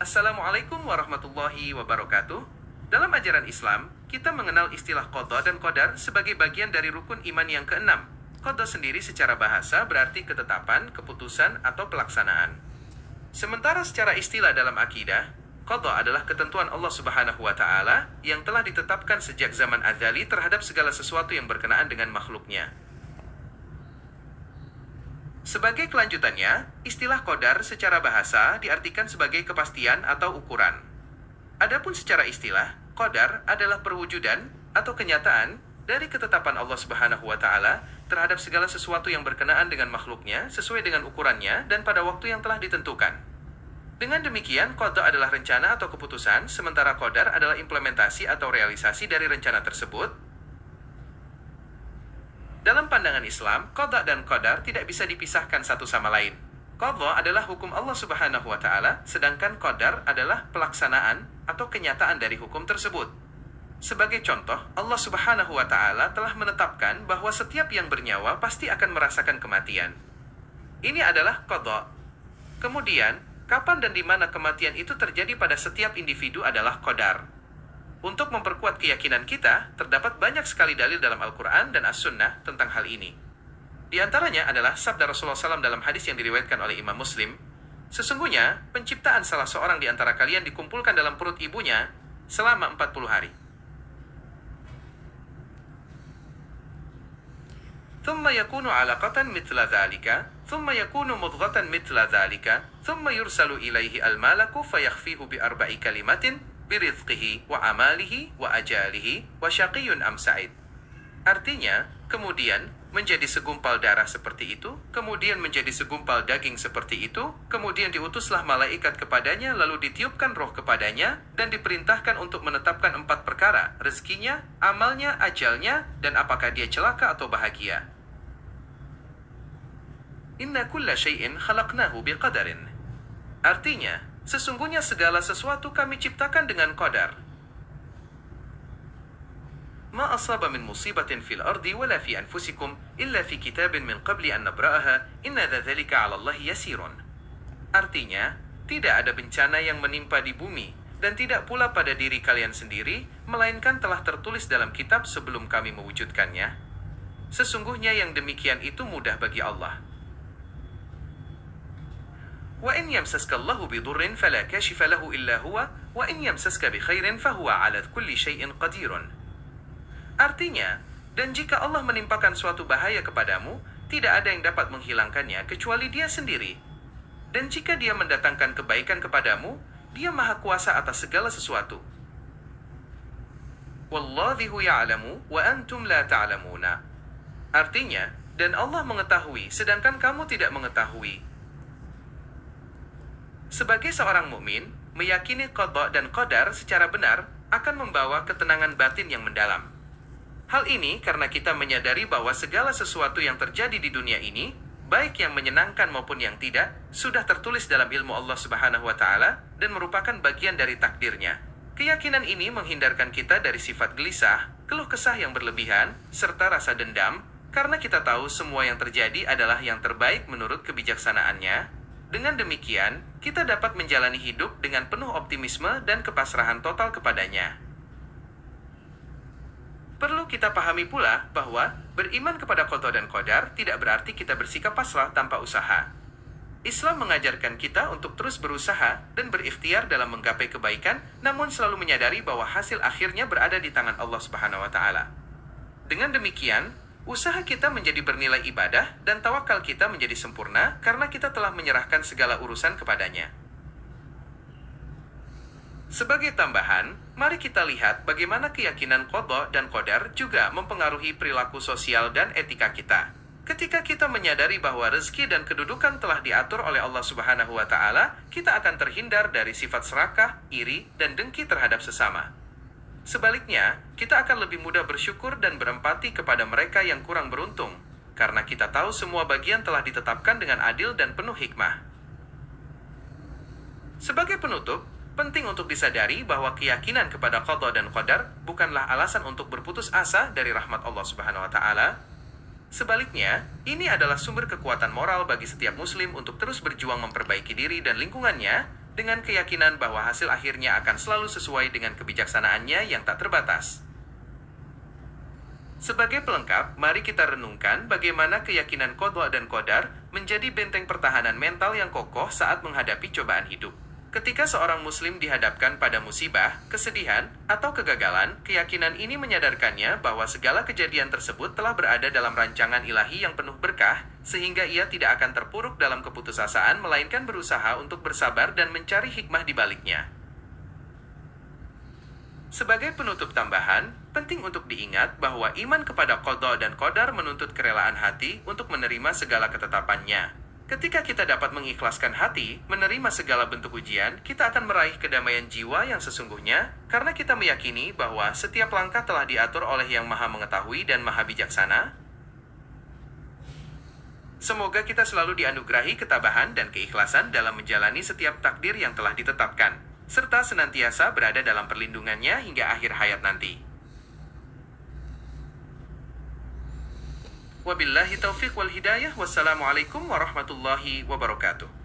Assalamualaikum warahmatullahi wabarakatuh. Dalam ajaran Islam, kita mengenal istilah qadha dan qadar sebagai bagian dari rukun iman yang keenam. Qadha sendiri secara bahasa berarti ketetapan, keputusan, atau pelaksanaan. Sementara secara istilah dalam akidah, qadha adalah ketentuan Allah Subhanahu wa Ta'ala yang telah ditetapkan sejak zaman azali terhadap segala sesuatu yang berkenaan dengan makhluknya. Sebagai kelanjutannya, istilah qadar secara bahasa diartikan sebagai kepastian atau ukuran. Adapun secara istilah, qadar adalah perwujudan atau kenyataan dari ketetapan Allah Subhanahu wa Ta'ala terhadap segala sesuatu yang berkenaan dengan makhluknya sesuai dengan ukurannya dan pada waktu yang telah ditentukan. Dengan demikian, qadha adalah rencana atau keputusan, sementara qadar adalah implementasi atau realisasi dari rencana tersebut. Dalam pandangan Islam, qadha dan qadar tidak bisa dipisahkan satu sama lain. Qadha adalah hukum Allah Subhanahu wa Ta'ala, sedangkan qadar adalah pelaksanaan atau kenyataan dari hukum tersebut. Sebagai contoh, Allah Subhanahu wa Ta'ala telah menetapkan bahwa setiap yang bernyawa pasti akan merasakan kematian. Ini adalah qadha. Kemudian, kapan dan di mana kematian itu terjadi pada setiap individu adalah qadar. Untuk memperkuat keyakinan kita, terdapat banyak sekali dalil dalam Al-Quran dan As-Sunnah tentang hal ini. Di antaranya adalah sabda Rasulullah SAW dalam hadis yang diriwayatkan oleh Imam Muslim, "Sesungguhnya, penciptaan salah seorang di antara kalian dikumpulkan dalam perut ibunya selama 40 hari. ثم يكون علقة مثل ذلك ثم يكون مضغة مثل ذلك ثم يرسل إليه الملك فيخفيه بأربع كلمات برزقه وعماله وأجاله وشقي أم سعيد." Artinya, kemudian menjadi segumpal darah seperti itu, kemudian menjadi segumpal daging seperti itu, kemudian diutuslah malaikat kepadanya, lalu ditiupkan roh kepadanya, dan diperintahkan untuk menetapkan 4 perkara, rezekinya, amalnya, ajalnya, dan apakah dia celaka atau bahagia. Inna kulla syai'in khalaqnahu biqadarin. Artinya, sesungguhnya segala sesuatu kami ciptakan dengan qadar. Ma asaba min musibatin fil ardi wala fi anfusikum illa fi kitabin min qabli an nabra'aha inna dzalika 'ala Allah yasirun. Artinya, tidak ada bencana yang menimpa di bumi dan tidak pula pada diri kalian sendiri melainkan telah tertulis dalam kitab sebelum kami mewujudkannya. Sesungguhnya yang demikian itu mudah bagi Allah. Wa in yamsaska Allahu bidurrin fala kashifa lahu illa huwa wa in yamsaska bi khairin fahuwa 'ala kulli syai'in qadirun. Artinya, dan jika Allah menimpakan suatu bahaya kepadamu, tidak ada yang dapat menghilangkannya kecuali Dia sendiri. Dan jika Dia mendatangkan kebaikan kepadamu, Dia maha kuasa atas segala sesuatu. Wallahu ya'lamu wa antum la ta'lamuna. Artinya, dan Allah mengetahui sedangkan kamu tidak mengetahui. Sebagai seorang mukmin, meyakini qadha dan qadar secara benar akan membawa ketenangan batin yang mendalam. Hal ini karena kita menyadari bahwa segala sesuatu yang terjadi di dunia ini, baik yang menyenangkan maupun yang tidak, sudah tertulis dalam ilmu Allah Subhanahu wa Ta'ala dan merupakan bagian dari takdirnya. Keyakinan ini menghindarkan kita dari sifat gelisah, keluh kesah yang berlebihan, serta rasa dendam, karena kita tahu semua yang terjadi adalah yang terbaik menurut kebijaksanaannya. Dengan demikian, kita dapat menjalani hidup dengan penuh optimisme dan kepasrahan total kepadanya. Perlu kita pahami pula bahwa beriman kepada qadha dan qadar tidak berarti kita bersikap pasrah tanpa usaha. Islam mengajarkan kita untuk terus berusaha dan berikhtiar dalam menggapai kebaikan, namun selalu menyadari bahwa hasil akhirnya berada di tangan Allah Subhanahu wa Ta'ala. Dengan demikian, usaha kita menjadi bernilai ibadah dan tawakal kita menjadi sempurna karena kita telah menyerahkan segala urusan kepadanya. Sebagai tambahan, mari kita lihat bagaimana keyakinan qadha dan qadar juga mempengaruhi perilaku sosial dan etika kita. Ketika kita menyadari bahwa rezeki dan kedudukan telah diatur oleh Allah Subhanahu wa Ta'ala, kita akan terhindar dari sifat serakah, iri, dan dengki terhadap sesama. Sebaliknya, kita akan lebih mudah bersyukur dan berempati kepada mereka yang kurang beruntung, karena kita tahu semua bagian telah ditetapkan dengan adil dan penuh hikmah. Sebagai penutup, penting untuk disadari bahwa keyakinan kepada qadha dan qadar bukanlah alasan untuk berputus asa dari rahmat Allah Subhanahu wa Ta'ala. Sebaliknya, ini adalah sumber kekuatan moral bagi setiap muslim untuk terus berjuang memperbaiki diri dan lingkungannya dengan keyakinan bahwa hasil akhirnya akan selalu sesuai dengan kebijaksanaannya yang tak terbatas. Sebagai pelengkap, mari kita renungkan bagaimana keyakinan qadha dan qadar menjadi benteng pertahanan mental yang kokoh saat menghadapi cobaan hidup. Ketika seorang muslim dihadapkan pada musibah, kesedihan, atau kegagalan, keyakinan ini menyadarkannya bahwa segala kejadian tersebut telah berada dalam rancangan ilahi yang penuh berkah, sehingga ia tidak akan terpuruk dalam keputusasaan melainkan berusaha untuk bersabar dan mencari hikmah di baliknya. Sebagai penutup tambahan, penting untuk diingat bahwa iman kepada qadha dan qadar menuntut kerelaan hati untuk menerima segala ketetapannya. Ketika kita dapat mengikhlaskan hati, menerima segala bentuk ujian, kita akan meraih kedamaian jiwa yang sesungguhnya, karena kita meyakini bahwa setiap langkah telah diatur oleh Yang Maha Mengetahui dan Maha Bijaksana. Semoga kita selalu dianugerahi ketabahan dan keikhlasan dalam menjalani setiap takdir yang telah ditetapkan, serta senantiasa berada dalam perlindungannya hingga akhir hayat nanti. Wabillahi taufiq wal hidayah. Wassalamualaikum warahmatullahi wabarakatuh.